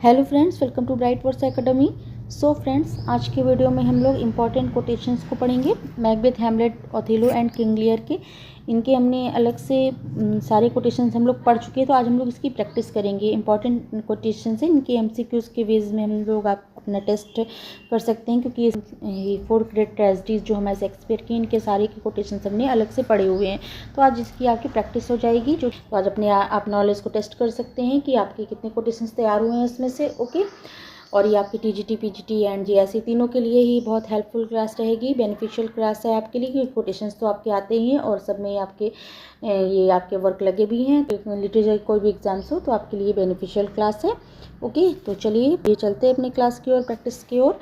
Hello friends, welcome to Bright Words Academy. So friends, आज के video में हम लोग इंपॉर्टेंट कोटेशंस को पढ़ेंगे। Macbeth, Hamlet, Othello and King Lear के इनके हमने अलग से सारे कोटेशंस हम लोग पढ़ चुके हैं। तो आज हम लोग इसकी प्रैक्टिस करेंगे। इंपॉर्टेंट कोटेशंस हैं, इनके एमसीक्यूज़ के बेस में हम लोग आप अपना टेस्ट कर सकते हैं, क्योंकि ये 4 ग्रेट ट्रेजेडीज़ जो हमारे शेक्सपियर की, इनके सारे के कोटेशंस हमने अलग से पढ़े हुए हैं। तो आज इसकी आपकी प्रैक्टिस हो जाएगी। जो तो आज अपने आप नॉलेज को टेस्ट कर सकते हैं कि आपके कितने कोटेशंस तैयार हुए हैं इसमें से। ओके, और ये आपकी टीजीटी, पीजीटी एंड जीएसई तीनों के लिए ही बहुत हेल्पफुल क्लास रहेगी, बेनिफिशियल क्लास है आपके लिए, क्योंकि कोटेशंस तो आपके आते ही हैं और सब में आपके ये आपके वर्क लगे भी हैं। तो लिटरेचर कोई भी एग्जाम्स हो तो आपके लिए बेनिफिशियल क्लास है। ओके, तो चलिए ये चलते हैं अपनी क्लास की ओर, प्रैक्टिस की ओर।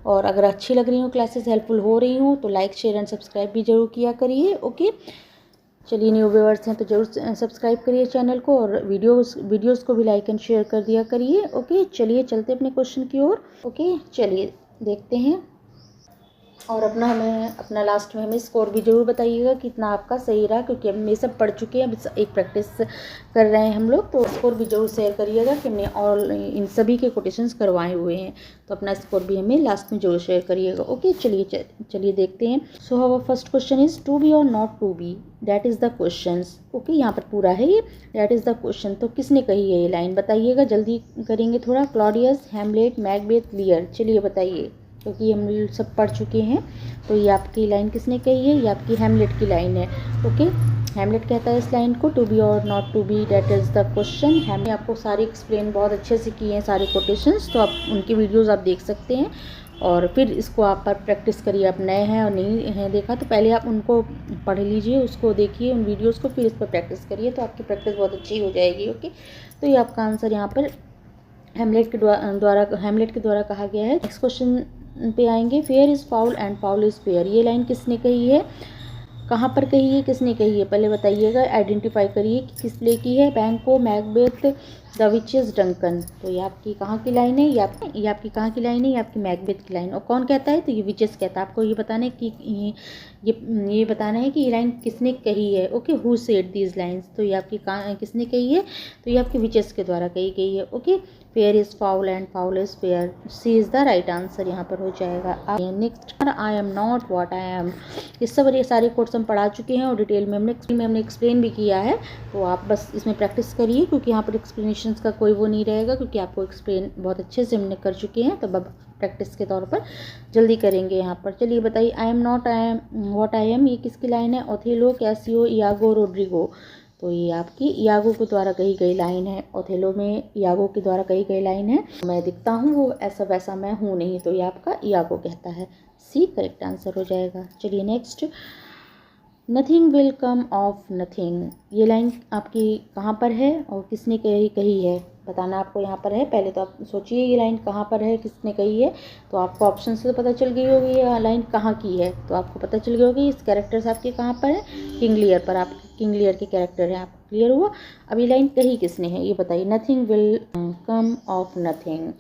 और अगर अच्छी लग रही हो क्लासेस, हेल्पफुल हो रही हूँ, तो लाइक, शेयर एंड सब्सक्राइब भी जरूर किया करिए। ओके, चलिए न्यू व्यूअर्स हैं तो जरूर सब्सक्राइब करिए चैनल को, और वीडियोस को भी लाइक एंड शेयर कर दिया करिए। ओके, चलिए चलते अपने क्वेश्चन की ओर। ओके, चलिए देखते हैं। और अपना लास्ट में हमें स्कोर भी जरूर बताइएगा कितना आपका सही रहा, क्योंकि हम ये सब पढ़ चुके हैं, अब एक प्रैक्टिस कर रहे हैं हम लोग। तो स्कोर भी जरूर शेयर करिएगा कि हमने ऑल इन सभी के कोटेशंस करवाए हुए हैं। तो अपना स्कोर भी हमें लास्ट में जरूर शेयर करिएगा। ओके, चलिए देखते हैं। So our first question is to be और not to be, that is the question. Okay, यहाँ पर पूरा है ये, दैट इज़ द क्वेश्चन। तो किसने कही है ये लाइन, बताइएगा। जल्दी करेंगे थोड़ा। Claudius, Hamlet, Macbeth, लियर। चलिए बताइए, क्योंकि हम सब पढ़ चुके हैं। तो ये आपकी लाइन किसने कही है, ये आपकी हैमलेट की लाइन है। ओके, हैमलेट कहता है इस लाइन को, टू बी और not to be, that is the question. हमने आपको सारे एक्सप्लेन बहुत अच्छे से किए हैं, सारे कोटेशंस। तो आप उनकी वीडियोस आप देख सकते हैं, और फिर इसको आप पर प्रैक्टिस करिए। आप नए हैं और नहीं हैं देखा तो पहले आप उनको पढ़ लीजिए, उसको देखिए उन वीडियोज़ को, फिर इस पर प्रैक्टिस करिए, तो आपकी प्रैक्टिस बहुत अच्छी हो जाएगी। ओके, तो ये आपका आंसर यहाँ पर हैमलेट के द्वारा कहा गया है। नेक्स्ट क्वेश्चन पे आएंगे। Fair is foul and foul is fair, ये लाइन किसने कही है, कहाँ पर कही है, किसने कही है, पहले बताइएगा। आइडेंटिफाई करिए कि किस प्ले की है। बैंको, मैकबेथ, द विचेस, डंकन। तो ये आपकी कहाँ की लाइन है, ये आपकी कहाँ की लाइन है, ये आपकी मैकबेथ की लाइन। और कौन कहता है, तो ये विचेस कहता है। आपको ये बताना है कि ये बताना है कि ये लाइन किसने कही है। Okay, who said these lines, तो ये आपकी किसने कही है, तो ये आपके विचेस के द्वारा कही गई है। Okay, fair is foul and foul is fair, C is the right answer यहाँ पर हो जाएगा। Next, I am not what I am. ये सारे कोर्स हम पढ़ा चुके हैं और डिटेल में हमने एक्सप्लेन भी किया है। तो आप बस इसमें प्रैक्टिस करिए, क्योंकि यहाँ पर एक्सप्लेनेशंस का कोई वो नहीं रहेगा, क्योंकि आपको एक्सप्लेन बहुत अच्छे से हमने कर चुके हैं। तो अब प्रैक्टिस के तौर पर जल्दी करेंगे यहाँ पर। चलिए बताइए, आई am not I am what I am, ये किसकी लाइन है। Othello, Casio, यागो, Roderigo. तो ये आपकी यागो के द्वारा कही गई लाइन है। ओथेलो में यागो के द्वारा कही गई लाइन है। मैं दिखता हूँ वो ऐसा वैसा मैं हूँ नहीं, तो ये आपका यागो कहता है। सी करेक्ट आंसर हो जाएगा। चलिए next, nothing will come of nothing, ये लाइन आपकी कहाँ पर है और किसने कही है, बताना आपको यहाँ पर है। पहले तो आप सोचिए ये लाइन कहाँ पर है, किसने कही है। तो आपको ऑप्शन से तो पता चल गई होगी ये लाइन कहाँ की है, तो आपको पता चल गई होगी। इस कैरेक्टर्स आपके कहाँ पर है, किंग लियर पर। आप किंग लियर के कैरेक्टर है, आपको क्लियर हुआ। अब ये लाइन कही किसने है, ये बताइए। Nothing will come of nothing,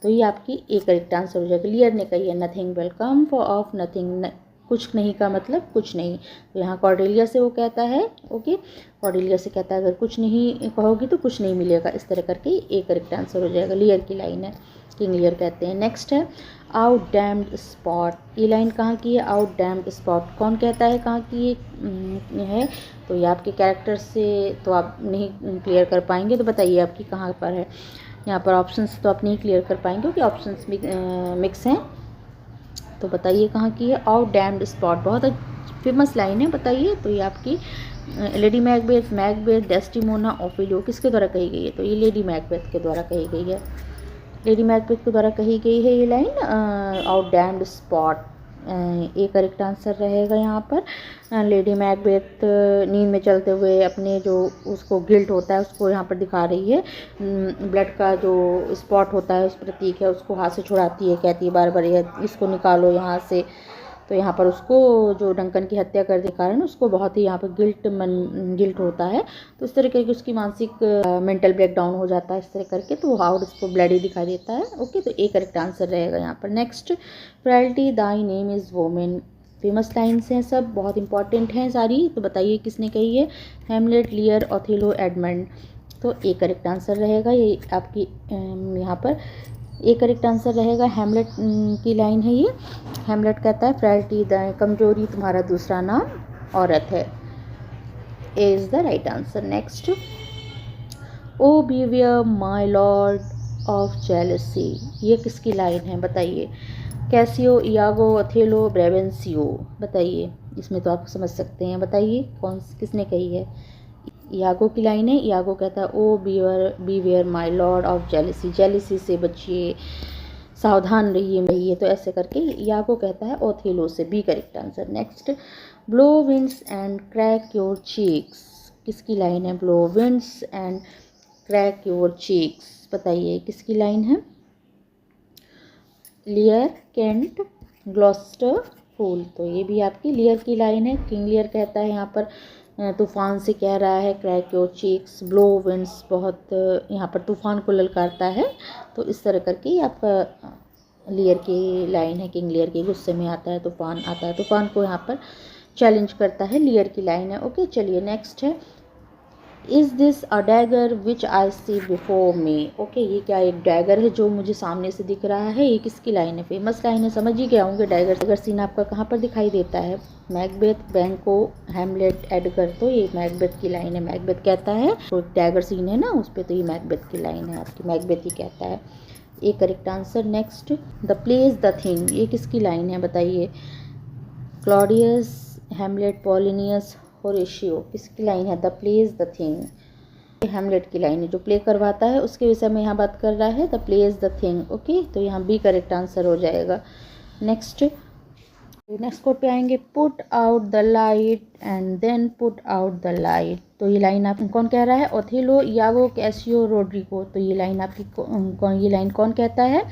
तो ये आपकी एक करेक्ट आंसर हो जाएगा। लियर ने कही है nothing will come of nothing, कुछ नहीं का मतलब कुछ नहीं। तो यहाँ कॉर्डेलिया से वो कहता है। ओके, कॉर्डेलिया से कहता है अगर कुछ नहीं कहोगी तो कुछ नहीं मिलेगा, इस तरह करके एक करेक्ट आंसर हो जाएगा। लियर की लाइन है, किंग लियर कहते हैं। नेक्स्ट है आउट डैम्ड स्पॉट, ये लाइन कहाँ की है, आउट डैम्ड स्पॉट कौन कहता है, कहाँ की है। तो ये आपके कैरेक्टर से तो आप नहीं क्लियर कर पाएंगे, तो बताइए आपकी कहाँ पर है। यहाँ पर ऑप्शंस तो आप नहीं क्लियर कर पाएंगे, क्योंकि ऑप्शंस मिक्स हैं। तो बताइए कहाँ की है, आउट डैम्ड स्पॉट, बहुत फेमस लाइन है, बताइए। तो ये आपकी लेडी मैकबेथ, डेस्टिमोना, ओफेलियो किसके द्वारा कही गई है, तो ये लेडी मैकबेथ के द्वारा कही गई है। लेडी मैकबेथ के द्वारा कही गई है ये लाइन, आउट डैम्ड स्पॉट एक करेक्ट आंसर रहेगा यहाँ पर। लेडी मैकबेथ नींद में चलते हुए अपने जो उसको गिल्ट होता है उसको यहाँ पर दिखा रही है। ब्लड का जो स्पॉट होता है, उस प्रतीक है, उसको हाथ से छुड़ाती है, कहती है बार बार इसको निकालो यहाँ से। तो यहाँ पर उसको जो डंकन की हत्या करने के कारण उसको बहुत ही यहाँ पर गिल्ट होता है। तो इस तरह करके उसकी मानसिक मेंटल ब्रेकडाउन हो जाता है, इस तरह करके। तो वो हाउड उसको ब्लडी दिखाई देता है। ओके, तो एक करेक्ट आंसर रहेगा यहाँ पर। Next, frailty Dai name is women, famous lines हैं, सब बहुत इंपॉर्टेंट हैं सारी। तो बताइए किसने कही है, हैमलेट, लियर, ओथेलो, एडमंड। तो ए करेक्ट आंसर रहेगा। ये आपकी यहाँ पर ए करेक्ट आंसर रहेगा। हैमलेट की लाइन है ये। हैमलेट कहता है फ्रैगलिटी कमजोरी तुम्हारा दूसरा नाम औरत है। A is the right answer. Next, O beware my lord of jealousy, ये किसकी लाइन है बताइए। कैसियो, इयागो, अथेलो, ब्रेवेंसियो, बताइए। इसमें तो आप समझ सकते हैं, बताइए कौन किसने कही है। इयागो की लाइन है। इयागो कहता है O beware my lord of jealousy, jealousy से बचिए, सावधान रहिए। तो ऐसे करके इयागो कहता है ओथेलो से। B correct answer. Next, blow winds and crack your cheeks, किसकी लाइन है। Blow winds and crack your cheeks, बताइए किसकी लाइन है। लियर, केंट, ग्लॉस्टर, फूल, तो ये भी आपकी लियर की लाइन है। किंग लियर कहता है यहाँ पर तूफान से कह रहा है crack your cheeks, blow winds बहुत यहाँ पर तूफान को ललकारता है। तो इस तरह करके ये आपका लियर की लाइन है। किंग लियर के गुस्से में आता है तूफान, आता है तूफान को यहाँ पर चैलेंज करता है, लियर की लाइन है। ओके, चलिए नेक्स्ट है, is this a dagger which I see before me. Okay, ये क्या एक डैगर है जो मुझे सामने से दिख रहा है। ये किसकी लाइन है। फेमस लाइन है, समझ ही गए होंगे। डैगर सीन आपका कहाँ पर दिखाई देता है। मैकबेथ, बैंको, हैमलेट, एडगर, तो ये मैकबेथ की लाइन है। मैकबेथ कहता है, तो डैगर सीन है ना उस पर, तो ये मैकबेथ की लाइन है आपकी। मैकबेथ ही कहता है। ये correct answer. Next, the place the thing, ये किसकी लाइन है बताइए। क्लॉडियस, हैमलेट, पॉलिनियस, होरेशियो, किसकी लाइन है। The place the thing, Hamlet की लाइन है। जो प्ले करवाता है उसके विषय में यहाँ बात कर रहा है। The place the thing. Okay, तो यहाँ बी करेक्ट आंसर हो जाएगा। नेक्स्ट कोड पे आएंगे, put out the light and then put out the light, तो ये लाइन आप कौन कह रहा है। ओथेलो, इयागो, कैसियो, रोड्रिगो, तो ये लाइन आपकी ये लाइन कौन कहता है।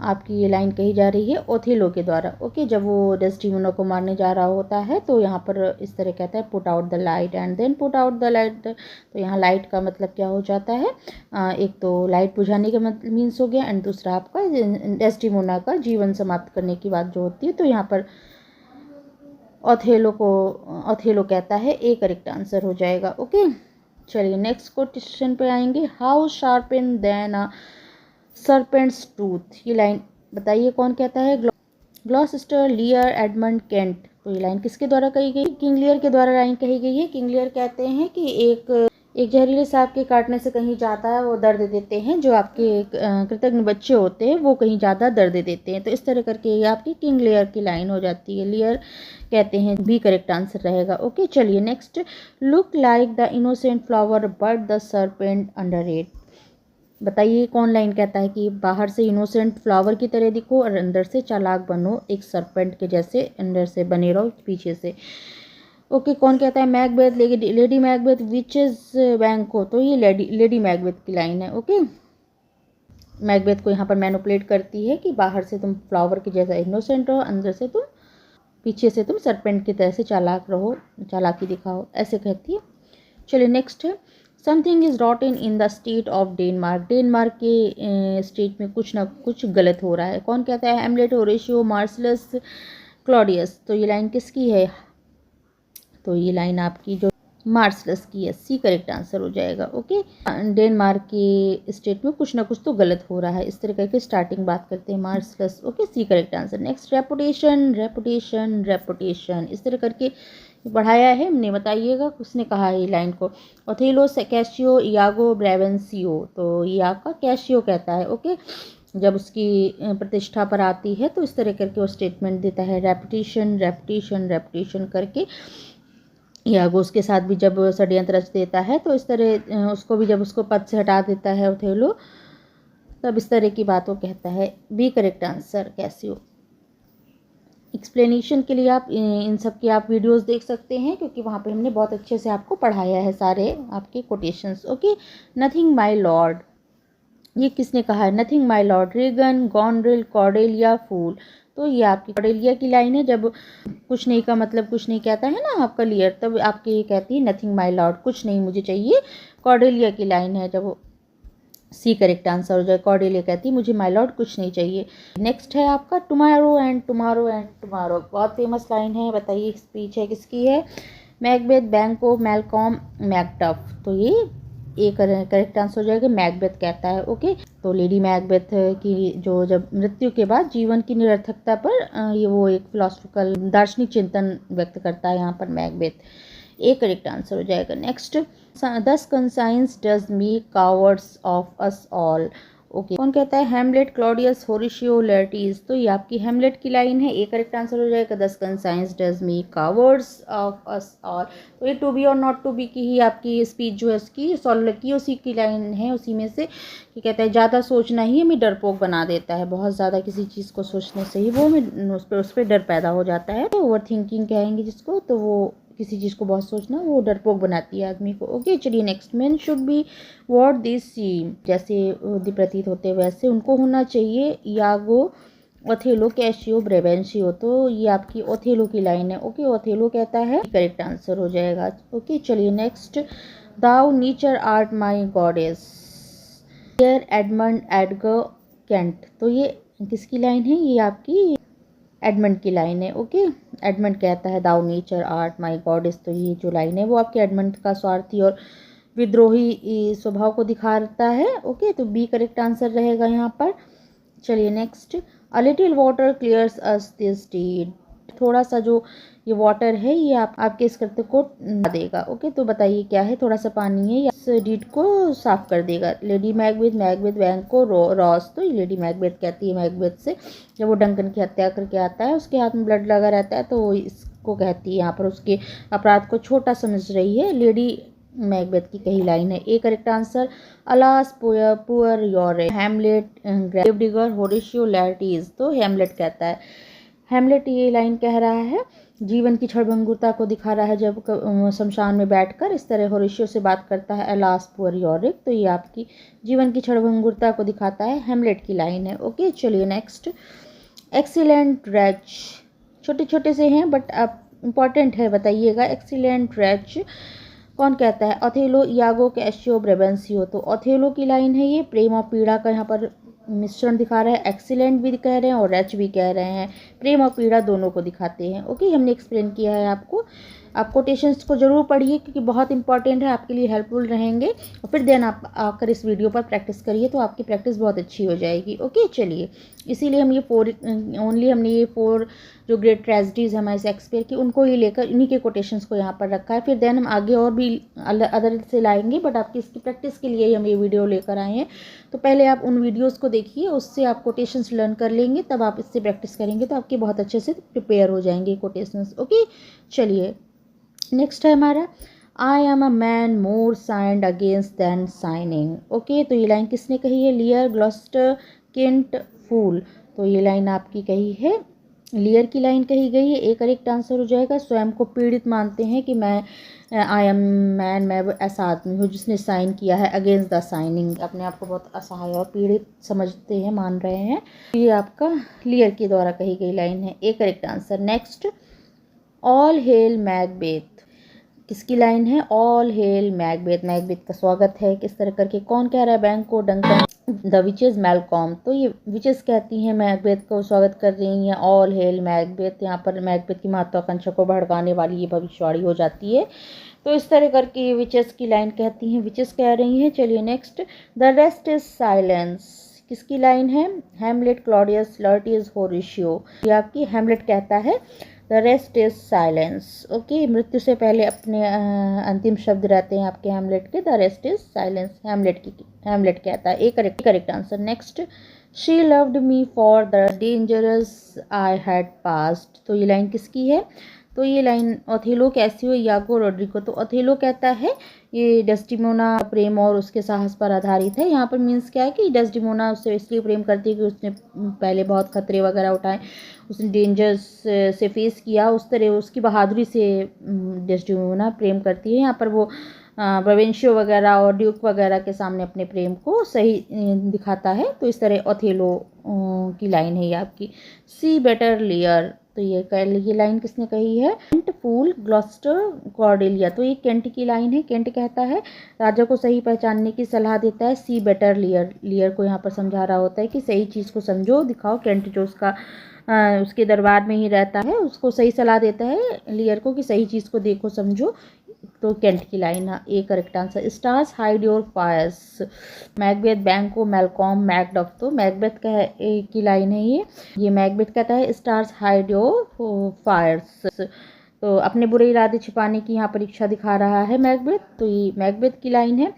आपकी ये लाइन कही जा रही है ओथेलो के द्वारा। ओके, जब वो डेस्टिमोना को मारने जा रहा होता है तो यहाँ पर इस तरह कहता है put out the light and then put out the light. तो यहाँ लाइट का मतलब क्या हो जाता है, एक तो लाइट बुझाने का मतलब मीन्स हो गया, एंड दूसरा आपका डेस्टिमोना का जीवन समाप्त करने की बात जो होती है। तो यहाँ पर ओथेलो कहता है। ए करेक्ट आंसर हो जाएगा। ओके, चलिए नेक्स्ट क्वेश्चन पे आएंगे, how sharper than a serpent's tooth, ये लाइन बताइए कौन कहता है। ग्लॉसेस्टर, लियर, एडमंड, केंट, तो ये लाइन किसके द्वारा कही गई। किंग लियर के द्वारा लाइन कही गई है। किंग लियर कहते हैं कि एक जहरीले सांप के काटने से कहीं ज़्यादा वो दर्द देते हैं, जो आपके कृतज्ञ बच्चे होते हैं वो कहीं ज़्यादा दर्द देते हैं। तो इस तरह करके ये आपकी किंग लियर की लाइन हो जाती है। लियर कहते हैं, बी करेक्ट आंसर रहेगा। ओके, चलिए next, look like the innocent flower but the serpent under it, बताइए कौन लाइन कहता है कि बाहर से इनोसेंट फ्लावर की तरह दिखो और अंदर से चालाक बनो, एक सरपेंट के जैसे अंदर से बने रहो पीछे से। ओके, कौन कहता है। मैकबेथ, लेडी मैकबेथ, विचेस, बैंको, तो ये लेडी मैकबेथ की लाइन है। ओके, मैकबेथ को यहाँ पर मैनिपुलेट करती है कि बाहर से तुम फ्लावर की जैसा इनोसेंट रहो, अंदर से तुम पीछे से तुम सरपेंट की तरह से चालाक रहो, चालाकी दिखाओ, ऐसे कहती है। चलिए नेक्स्ट है, something is रॉटन in the state of Denmark, Denmark के स्टेट में कुछ ना कुछ गलत हो रहा है। कौन कहता है। हैमलेट, होरेशियो, मार्सलस, क्लॉडियस, तो ये लाइन किसकी है। तो ये लाइन आपकी जो मार्सलस की है। सी करेक्ट आंसर हो जाएगा। ओके, डेनमार्क के स्टेट में कुछ ना कुछ तो गलत हो रहा है, इस तरह करके स्टार्टिंग बात करते हैं Marcellus. Okay, C correct answer. Next, reputation, reputation, reputation, इस तरह करके बढ़ाया है हमने, बताइएगा किसने कहा है ये लाइन को। ओथेलो, कैसियो, इयागो, ब्रेवेंसियो, तो ये आपका कैसियो कहता है। ओके, जब उसकी प्रतिष्ठा पर आती है तो इस तरह करके वो स्टेटमेंट देता है, रेपुटेशन, रेपुटेशन, रेपुटेशन करके। इयागो उसके साथ भी जब षड्यंत्र रच देता है तो इस तरह उसको भी जब उसको पद से हटा देता है ओथेलो, तब इस तरह की बात वो कहता है। B correct answer, Cassio. Explanation के लिए आप इन सब की आप वीडियोस देख सकते हैं, क्योंकि वहाँ पे हमने बहुत अच्छे से आपको पढ़ाया है सारे आपके quotations. Okay, nothing my lord, ये किसने कहा है। Nothing my lord, Regan, Goneril, Cordelia, fool, तो ये आपकी कॉर्डेलिया की लाइन है। जब कुछ नहीं का मतलब कुछ नहीं कहता है ना आपका लियर, तब आपकी ये कहती है नथिंग माय लॉर्ड, कुछ नहीं मुझे चाहिए। कॉर्डेलिया की लाइन है, जब सी करेक्ट आंसर हो जाए। कॉर्डेलिया कहती है मुझे माय लॉर्ड कुछ नहीं चाहिए। नेक्स्ट है आपका tomorrow and tomorrow and tomorrow, बहुत फेमस लाइन है, बताइए स्पीच है किसकी है। मैकबेथ, बैंको, मैलकॉम, मैकडफ, तो ये ए करेक्ट आंसर हो जाएगा मैकबेथ कहता है। ओके, तो लेडी मैकबेथ की जो जब मृत्यु के बाद जीवन की निरर्थकता पर ये वो एक फिलोसफिकल दार्शनिक चिंतन व्यक्त करता है यहाँ पर मैकबेथ। ए करेक्ट आंसर हो जाएगा। Next, thus conscience does make cowards of us all. Okay, कौन कहता है? Hamlet, Claudius, Horatio, Laertes. तो ये आपकी हैमलेट की लाइन है। ए करेक्ट आंसर हो जाएगा। दस conscience does make cowards of us all. तो ये टू बी और नॉट टू बी की ही आपकी स्पीच जो है उसकी सॉल्व की उसी की लाइन है, उसी में से कि कहता है ज़्यादा सोचना ही हमें डरपोक बना देता है। बहुत ज़्यादा किसी चीज़ को सोचने से ही वो हमें उस पर डर पैदा हो जाता है। ओवर थिंकिंग कहेंगे जिसको, तो वो किसी चीज़ को बहुत सोचना वो डरपोक बनाती है आदमी को। ओके, चलिए next, men should be what they seem. जैसे प्रतीत होते वैसे उनको होना चाहिए। Iago, Othello, Cassio, Brabantio. तो ये आपकी ओथेलो की लाइन है। ओके, ओथेलो कहता है, करेक्ट आंसर हो जाएगा। ओके, चलिए next, thou nature art my goddess, Edmund Edgar Kent. तो ये किसकी लाइन है? ये आपकी एडमंड की लाइन है। ओके, एडमंड कहता है दाउ नेचर आर्ट माई गॉडेस। तो ये जो लाइन है वो आपके एडमंड का स्वार्थी और विद्रोही स्वभाव को दिखाता है। ओके, तो बी करेक्ट आंसर रहेगा यहाँ पर। चलिए next, a little water clears us this deed. थोड़ा सा जो ये वाटर है ये आपके इस कृत्य को देगा। ओके, तो बताइए क्या है? थोड़ा सा पानी है या इस डीड को साफ कर देगा। लेडी मैकबेथ, मैकबेथ बैंक को रॉस। तो ये लेडी मैकबेथ कहती है मैकबेथ से, जब वो डंकन की हत्या करके आता है उसके हाथ में ब्लड लगा रहता है, तो वो इसको कहती है, यहाँ पर उसके अपराध को छोटा समझ रही है। लेडी मैकबेथ की कही लाइन है। A correct answer, alas poor Yorick, Hamlet, gravedigger, Horatio, Laertes. तो हैमलेट कहता है, हैमलेट ये लाइन कह रहा है जीवन की क्षणभंगुरता को दिखा रहा है जब शमशान में बैठकर इस तरह होरेशियो से बात करता है, अलास पुअर योरिक। तो ये आपकी जीवन की क्षणभंगुरता को दिखाता है, हैमलेट की लाइन है। ओके, चलिए नेक्स्ट, एक्सीलेंट रैच। छोटे छोटे से हैं बट अब इम्पॉर्टेंट है, बताइएगा। एक्सीलेंट रैच कौन कहता है? Othello, यागो, cashew, Brabantio. तो ओथेलो की लाइन है ये, प्रेम और पीड़ा का यहाँ पर मिश्रण दिखा रहा है। एक्सीलेंट भी कह रहे हैं और रैच भी कह रहे हैं, प्रेम और पीड़ा दोनों को दिखाते हैं। ओके, हमने एक्सप्लेन किया है आपको। आप कोटेशंस को ज़रूर पढ़िए क्योंकि बहुत इंपॉर्टेंट है, आपके लिए हेल्पफुल रहेंगे। और फिर देन आप आकर इस वीडियो पर प्रैक्टिस करिए तो आपकी प्रैक्टिस बहुत अच्छी हो जाएगी। ओके, चलिए इसीलिए हम ये हमने ये 4 जो ग्रेट ट्रेजेडीज़ हमारे शेक्सपियर की उनको ही लेकर इन्हीं के कोटेशंस को यहाँ पर रखा है। फिर देन हम आगे और भी अदर से लाएंगे, बट आपकी इसकी प्रैक्टिस के लिए ही हम ये वीडियो लेकर आए हैं। तो पहले आप उन वीडियोज़ को देखिए, उससे आप कोटेशंस लर्न कर लेंगे, तब आप इससे प्रैक्टिस करेंगे तो आपके बहुत अच्छे से प्रिपेयर हो जाएंगे कोटेशंस। ओके, चलिए नेक्स्ट है हमारा, I am a man more sinned against than sinning. Okay, तो ये लाइन किसने कही है? Lear, Gloucester, Kent, fool. तो ये लाइन आपकी कही है, लियर की लाइन कही गई है। एक करेक्ट आंसर हो जाएगा। स्वयं को पीड़ित मानते हैं कि मैं आई एम मैन, मैं ऐसा आदमी हूँ जिसने साइन किया है अगेंस्ट द साइनिंग। अपने आप को बहुत असहाय और पीड़ित समझते हैं, मान रहे हैं। ये आपका लियर के द्वारा कही गई लाइन है। एक correct answer. Next, all hello Macbeth किसकी लाइन है? ऑल हेल मैकबेथ, मैकबेथ का स्वागत है किस तरह करके, कौन कह रहा है? बैंक को, डंकन, द विचेस, मैलकॉम। तो ये विचेस कहती हैं मैकबेथ को स्वागत कर रही हैं। ऑल हेल मैकबेथ, यहाँ पर मैकबेथ की महत्वाकांक्षा को भड़काने वाली ये भविष्यवाणी हो जाती है। तो इस तरह करके ये विचेस की लाइन कहती हैं, विचेस कह रही हैं। चलिए next, the rest is silence किसकी लाइन है? Hamlet, Claudius, Laertes, Horatio. ये आपकी हैमलेट कहता है the rest is silence. Okay, मृत्यु से पहले अपने अंतिम शब्द रहते हैं आपके हैमलेट के, the rest is silence, Hamlet कहता है। एक correct answer. Next, she loved me for the dangerous I had passed. तो ये लाइन किसकी है? तो ये लाइन ओथेलो, कैसियो, यागो, रोड्रिगो। तो ओथेलो कहता है ये डेस्टिमोना प्रेम और उसके साहस पर आधारित है। यहाँ पर मीन्स क्या है कि डेस्टिमोना उससे इसलिए प्रेम करती है कि उसने पहले बहुत खतरे वगैरह उठाए, उसने डेंजर्स से फेस किया, उस तरह उसकी बहादुरी से डेस्टिमोना प्रेम करती है। यहाँ पर वो ब्रेवेंशियो वगैरह और ड्यूक वगैरह के सामने अपने प्रेम को सही दिखाता है। तो इस तरह ओथेलो की लाइन है ये आपकी। सी बेटर लियर। तो ये लाइन किसने कही है? केंट, फूल, ग्लॉस्टर, कॉर्डेलिया। तो ये केंट की लाइन है। केंट कहता है राजा को सही पहचानने की सलाह देता है। सी बेटर लियर, लियर को यहाँ पर समझा रहा होता है कि सही चीज़ को समझो, दिखाओ। केंट जो उसके दरबार में ही रहता है उसको सही सलाह देता है लियर को कि सही चीज़ को देखो, समझो, तो केंट की लाइन है, A correct answer. Stars hide your fires, Macbeth Banquo Malcolm Macduff, तो मैकबेथ का की लाइन है ये मैकबेथ कहता है स्टार्स हाइड योर फायर्स, तो अपने बुरे इरादे छिपाने की यहाँ परीक्षा दिखा रहा है मैकबेथ, तो ये मैकबेथ की लाइन है।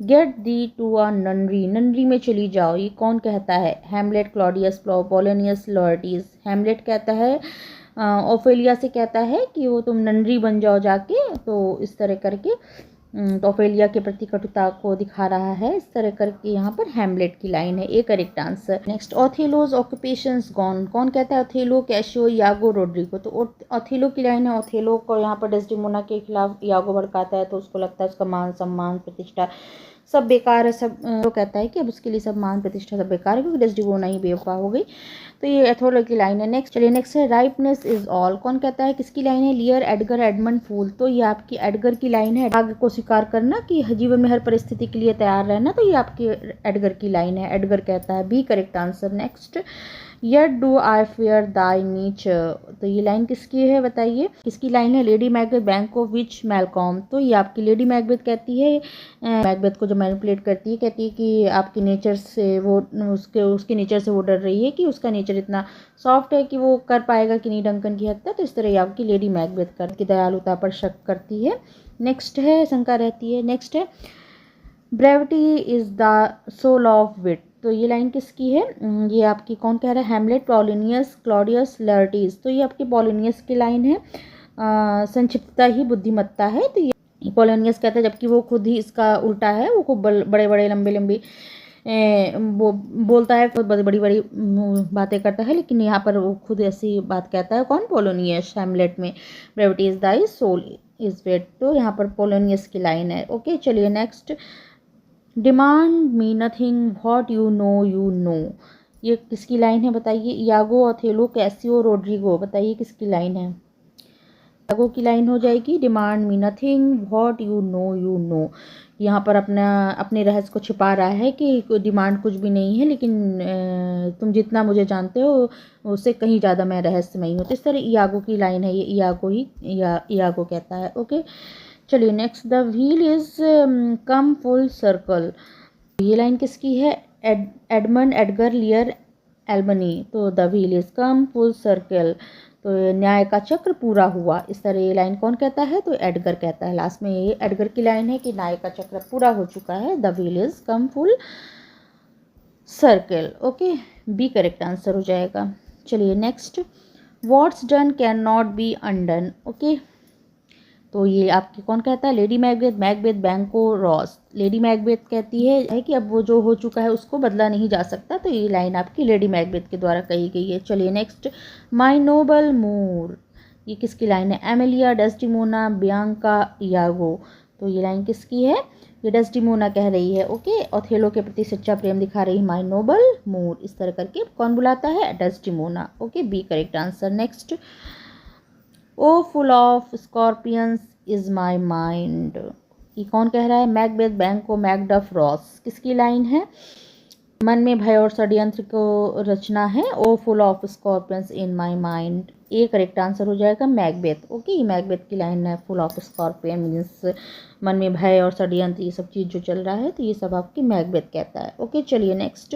गेट दी टू अ ननरी, ननरी में चली जाओ, ये कौन कहता है? Hamlet, Claudius, Polonius, Laertes. Hamlet कहता है ओफेलिया से कहता है कि वो तुम ननरी बन जाओ जाके, तो इस तरह करके तो ओफेलिया के प्रति कटुता को दिखा रहा है, इस तरह करके यहाँ पर हैमलेट की लाइन है, A correct answer. Next, Othello's occupation's gone, कौन कहता है? ओथेलो, कैशियो, यागो, रोड्रिगो, तो ओथेलो की लाइन है। ओथेलो को यहाँ पर डेस्डेमोना के खिलाफ यागो भड़काता है, तो उसको लगता है उसका मान सम्मान प्रतिष्ठा सब बेकार है, सब वो कहता है कि अब उसके लिए सब मान प्रतिष्ठा सब बेकार है, क्योंकि डेस्डेमोना ही बेवफा हो गई, तो ये ओथेलो की लाइन है। नेक्स्ट चलिए, नेक्स्ट है राइपनेस इज ऑल, कौन कहता है? किसकी लाइन है? लियर, एडगर, एडमंड, फूल, तो ये आपकी एडगर की लाइन है। भाग्य को स्वीकार करना कि जीवन में हर परिस्थिति के लिए तैयार रहना, तो ये आपकी एडगर की लाइन है, एडगर कहता है, B correct answer. Next, yet do I fear thy nature, तो ये लाइन किसकी है बताइए? किसकी लाइन है? लेडी मैकबेथ बैंको विच मैलकॉम, तो ये आपकी लेडी मैकबेथ कहती है, मैकबेथ को जो मैनिपुलेट करती है, कहती है कि आपके नेचर से वो उसके नेचर से वो डर रही है कि उसका नेचर इतना सॉफ्ट है कि वो कर पाएगा कि नहीं डंकन की हत्या, तो इस तरह ये आपकी लेडी मैकबेथ की दयालुता पर शक करती है। नेक्स्ट है, शंका रहती है। नेक्स्ट है brevity is the soul of wit, तो ये लाइन किसकी है? ये आपकी कौन कह रहा है? हैमलेट, पोलिनियस, क्लॉडियस, लर्टीज, तो ये आपकी पोलिनियस की लाइन है। संक्षिप्तता ही बुद्धिमत्ता है, तो ये पोलिनियस कहता है, जबकि वो खुद ही इसका उल्टा है, वो खूब बड़े बड़े लंबे लंबे वो बोलता है, खुद बड़ी बड़ी बातें करता है, लेकिन यहाँ पर वो खुद ऐसी बात कहता है। कौन? पोलिनियस। हैमलेट में brevity is the soul is wit, तो यहाँ पर पोलिनियस की लाइन है। ओके चलिए, next, demand me nothing what you know, ये किसकी लाइन है बताइए? यागो, ओथेलो, कैसियो, रोड्रिगो, बताइए किसकी लाइन है? यागो की लाइन हो जाएगी। Demand me nothing what you no, यहाँ पर अपने रहस्य को छिपा रहा है कि डिमांड कुछ भी नहीं है, लेकिन तुम जितना मुझे जानते हो उससे कहीं ज़्यादा मैं रहस्यमयी हूँ, तो इस तरह यागो की लाइन है, ये यागो कहता है। ओके चलिए, next, the wheel is come full circle, ये लाइन किसकी है? एडमंड, एडगर, लियर, एल्बनी, तो the wheel is come full circle, तो न्याय का चक्र पूरा हुआ, इस तरह ये लाइन कौन कहता है? तो एडगर कहता है। लास्ट में ये एडगर की लाइन है कि न्याय का चक्र पूरा हो चुका है, the wheel is come full circle. Okay, B correct answer हो जाएगा। चलिए next, what's done cannot be undone, okay, तो ये आपकी कौन कहता है? Lady Macbeth, Banquo, Ross. Lady Macbeth कहती है कि अब वो जो हो चुका है उसको बदला नहीं जा सकता, तो ये लाइन आपकी लेडी मैकबेथ के द्वारा कही गई है। चलिए नेक्स्ट, माय नोबल मोर, ये किसकी लाइन है? एमिलिया, डेस्टिमोना, बियांका, यागो, तो ये लाइन किसकी है? ये डेस्टिमोना कह रही है। ओके, ओथेलो के प्रति सच्चा प्रेम दिखा रही है, माय नोबल मोर, इस तरह करके कौन बुलाता है? Desdemona. Okay, B correct answer. Next, O full of scorpions is my mind, ये कौन कह रहा है? मैकबेथ, बैंको, मैकडफ, रॉस, किसकी लाइन है? मन में भय और षड्यंत्र को रचना है, O full of scorpions in my mind, ये करेक्ट आंसर हो जाएगा मैकबेथ। ओके, मैकबेथ की लाइन है, फुल ऑफ स्कॉर्पियन मीन्स मन में भय और षड्यंत्र ये सब चीज़ जो चल रहा है, तो ये सब आपकी मैकबेथ कहता है। ओके चलिए next,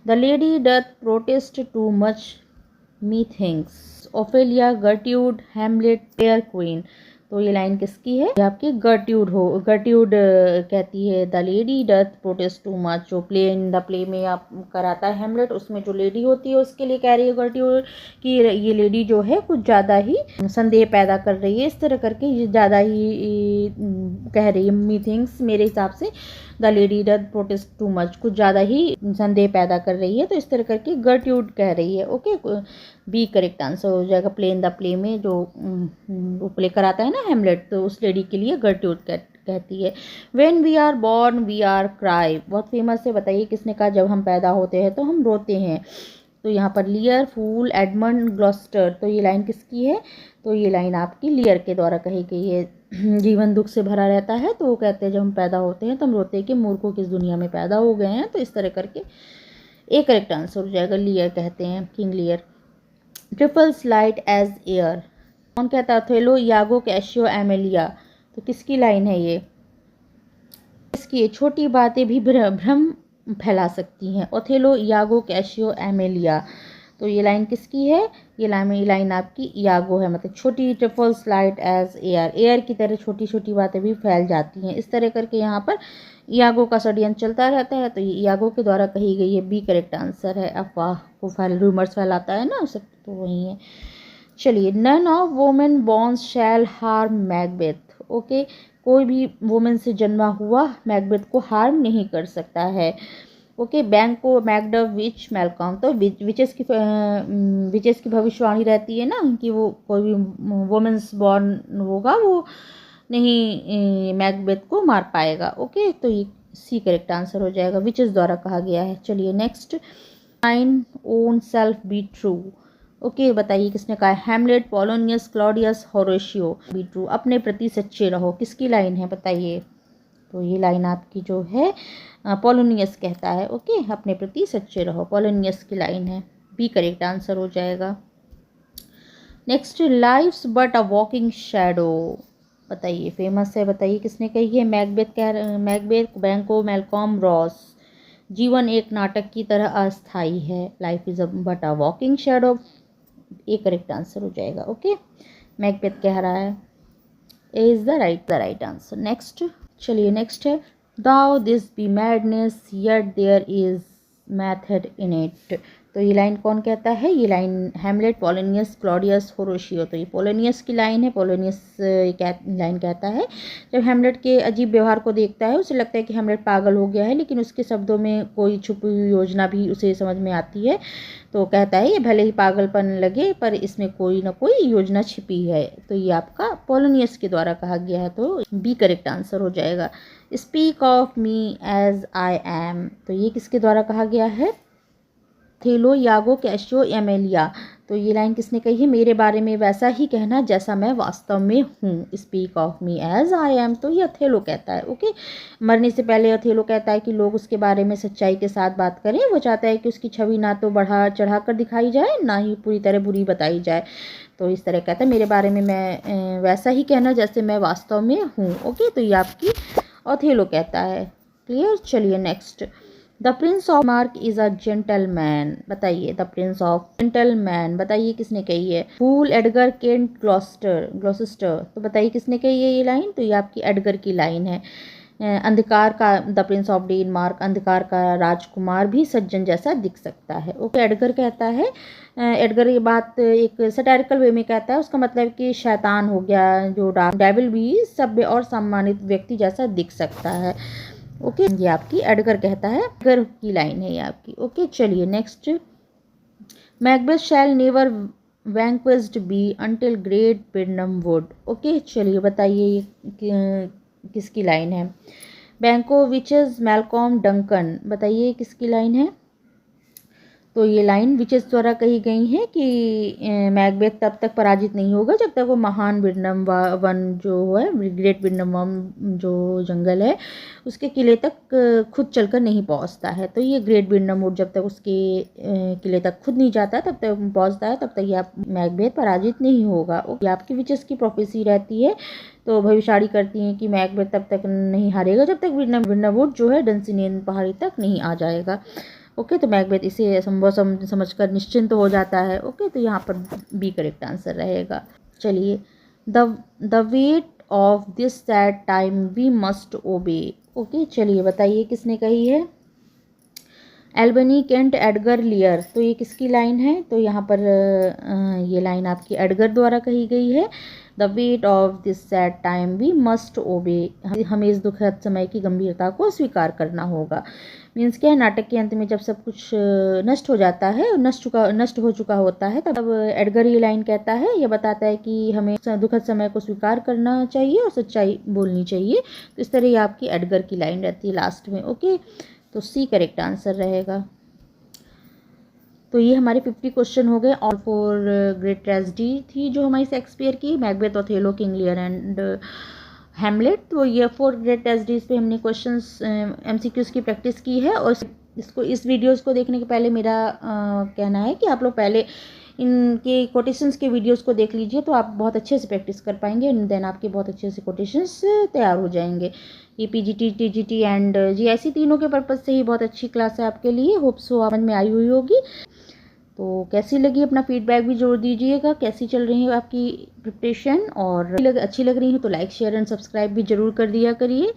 the lady doth protest too much methinks, Ophelia, गर्ट्यूड, हैमलेट, फेयर क्वीन, तो ये लाइन किसकी है? ये आपकी गर्ट्यूड कहती है, the lady doth protest too much, जो प्ले इन द प्ले में आप कराता है हैमलेट, उसमें जो लेडी होती है उसके लिए कह रही है गर्ट्यूड कि ये लेडी जो है कुछ ज़्यादा ही संदेह पैदा कर रही है, इस तरह करके ये ज़्यादा ही कह रही है मी थिंग्स, मेरे हिसाब से the lady doth protest too much, कुछ ज़्यादा ही संदेह पैदा कर रही है, तो इस तरह करके गर्ट्यूड कह रही है। ओके, बी करेक्ट आंसर हो जाएगा। प्ले इन द प्ले में जो प्ले कराता है ना हैमलेट, तो उस लेडी के लिए गर्ट्यूड कहती है। When we are born we are cry, बहुत फेमस है, बताइए किसने कहा? जब हम पैदा होते हैं तो हम रोते हैं, तो यहाँ पर लियर, फूल, एडमंड, ग्लॉस्टर, तो ये लाइन किसकी है? तो ये लाइन आपकी लियर के द्वारा कही गई है। जीवन दुख से भरा रहता है, तो वो कहते हैं जब हम पैदा होते हैं तो हम रोते हैं कि मूर्खों किस दुनिया में पैदा हो गए हैं, तो इस तरह करके एक करेक्ट आंसर हो जाएगा, लियर कहते हैं, King Lear. Trifles light as air, कौन कहता है? ओथेलो, यागो, कैशियो, एमिलिया, तो किसकी लाइन है ये? इसकी छोटी बातें भी भ्रम फैला सकती हैं। Othello, यागो, Cassio, Emilia. तो ये लाइन किसकी है? ये लाइन आपकी यागो है। मतलब छोटी trifles light as air, air की तरह छोटी छोटी बातें भी फैल जाती हैं। इस तरह करके यहाँ पर यागो का षड्यंत्र चलता रहता है। तो ये यागो के द्वारा कही गई है, बी करेक्ट आंसर है। अफवाह को रूमर्स फैलाता है ना, सब तो वही है। चलिए, none of women born shall harm Macbeth. Okay, कोई भी वुमेन से जन्मा हुआ मैकबेथ को हार्म नहीं कर सकता है। ओके, बैंको, मैकडव, विच, मेलकॉम। तो विचेस की भविष्यवाणी रहती है ना कि वो कोई भी वुमेन्स बॉर्न होगा वो नहीं मैकबेथ को मार पाएगा। ओके, तो ये सी करेक्ट आंसर हो जाएगा, विचेस द्वारा कहा गया है। चलिए next, mine own self be true. Okay, बताइए किसने कहा है? Hamlet, Polonius, Claudius, Horatio. Be true, अपने प्रति सच्चे रहो, किसकी लाइन है बताइए? तो ये लाइन आपकी जो है पोलोनियस कहता है। ओके, अपने प्रति सच्चे रहो, पोलोनियस की लाइन है, बी करेक्ट आंसर हो जाएगा। Next, life's but a walking shadow. बताइए, फेमस है, बताइए किसने कही है? मैकबेथ, बैंको, मेलकॉम, रॉस। जीवन एक नाटक की तरह अस्थाई है, life is but a walking shadow, A correct answer हो जाएगा। ओके, मैकबेथ कह रहा है, A is the right answer. Next, चलिए नेक्स्ट है, though this be madness yet there is method in it. तो ये लाइन कौन कहता है? ये line Hamlet, Polonius, Claudius, Horatio. तो ये पोलोनियस की लाइन है। पोलोनियस लाइन कहता है, जब हैमलेट के अजीब व्यवहार को देखता है उसे लगता है कि हैमलेट पागल हो गया है, लेकिन उसके शब्दों में कोई छुपी हुई योजना भी उसे समझ में आती है। तो कहता है, ये भले ही पागलपन लगे पर इसमें कोई ना कोई योजना छिपी है। तो ये आपका पोलोनियस के द्वारा कहा गया है, तो बी करेक्ट आंसर हो जाएगा। Speak of me as I am. तो ये किसके द्वारा कहा गया है? Othello, Iago, Cassio, Emilia. तो ये लाइन किसने कही है? मेरे बारे में वैसा ही कहना जैसा मैं वास्तव में हूँ, speak of me as I am. तो ये अथेलो कहता है। ओके, मरने से पहले अथेलो कहता है कि लोग उसके बारे में सच्चाई के साथ बात करें। वो चाहता है कि उसकी छवि ना तो बढ़ा चढ़ा कर दिखाई जाए, ना ही पूरी तरह बुरी बताई जाए। तो इस तरह कहता है, मेरे बारे में मैं वैसा ही कहना जैसे मैं वास्तव में हूँ। ओके, तो ये आपकी अथेलो कहता है। क्लियर? चलिए next, the Prince of mark is a gentleman. बताइए, द प्रिंस ऑफ जेंटलमैन, बताइए किसने कही है? फूल, एडगर, केंट, ग्लॉसेस्टर। तो बताइए किसने कही है ये लाइन? तो ये आपकी एडगर की लाइन है। अंधकार का, द प्रिंस ऑफ डेनमार्क, अंधकार का राजकुमार भी सज्जन जैसा दिख सकता है। ओके, एडगर कहता है, एडगर ये बात एक सटारिकल वे में कहता है, उसका मतलब कि शैतान हो गया जो डेविल भी सभ्य और सम्मानित व्यक्ति जैसा दिख सकता है। ओके, ये आपकी एडगर कहता है, एडगर की लाइन है ये आपकी। ओके, चलिए next, Macbeth shall never vanquished be until great Birnam Wood. Okay, चलिए बताइए ये किसकी लाइन है? बैंको, विचेस, मेलकॉम, डंकन। बताइए किसकी लाइन है? तो ये लाइन विचेस द्वारा कही गई है कि मैकबेथ तब तक पराजित नहीं होगा जब तक वो महान बिर्नम वन जो है, ग्रेट बिर्नम वन जो जंगल है, उसके किले तक खुद चलकर नहीं पहुंचता है। तो ये ग्रेट बिर्नम वुड जब तक उसके किले तक खुद नहीं जाता, तब तक पहुंचता है, तब तक ये मैकबेथ पराजित नहीं होगा। ये आपकी विचेस की प्रोफेसी रहती है, तो भविष्यवाणी करती हैं कि मैकबेथ तब तक नहीं हारेगा जब तक बिर्नम वुड जो है डंसिनेन पहाड़ी तक नहीं आ जाएगा। ओके, तो मैकबेथ इसे संभव समझकर निश्चिंत हो जाता है। ओके, तो यहाँ पर बी करेक्ट आंसर रहेगा। चलिए, the weight of this sad time we must obey. Okay, चलिए बताइए किसने कही है? Albany, Kent, Edgar, Lear. तो ये किसकी लाइन है? तो यहाँ पर ये लाइन आपकी एडगर द्वारा कही गई है। The weight of this sad time we must obey, हमें इस दुखद समय की गंभीरता को स्वीकार करना होगा। मीन्स क्या है, नाटक के अंत में जब सब कुछ नष्ट हो जाता है, नष्ट हो चुका होता है, तब एडगर ये लाइन कहता है, यह बताता है कि हमें दुखद समय को स्वीकार करना चाहिए और सच्चाई बोलनी चाहिए। तो इस तरह ये आपकी एडगर की लाइन रहती है लास्ट में। ओके, तो सी करेक्ट आंसर रहेगा। तो ये हमारे 50 क्वेश्चन हो गए। ऑल फॉर ग्रेट ट्रेजेडी थी जो हमारी शेक्सपियर की, Macbeth, Othello, King Lear and Hamlet. तो ये 4 ग्रेट ट्रेजेडीज पे हमने क्वेश्चंस एमसीक्यूज की प्रैक्टिस की है। और इस वीडियोस को देखने के पहले मेरा कहना है कि आप लोग पहले इनके कोटेशंस के वीडियोस को देख लीजिए, तो आप बहुत अच्छे से प्रैक्टिस कर पाएंगे एंड देन आपके बहुत अच्छे से कोटेशंस तैयार हो जाएंगे। ये पीजीटी, टीजीटी एंड जीआईसी तीनों के पर्पज़ से ही बहुत अच्छी क्लास है आपके लिए। होप सो समझ में आई हुई होगी। तो कैसी लगी अपना फीडबैक भी जरूर दीजिएगा, कैसी चल रही है आपकी प्रिपरेशन, और अच्छी लग रही है तो लाइक शेयर एंड सब्सक्राइब भी जरूर कर दिया करिए।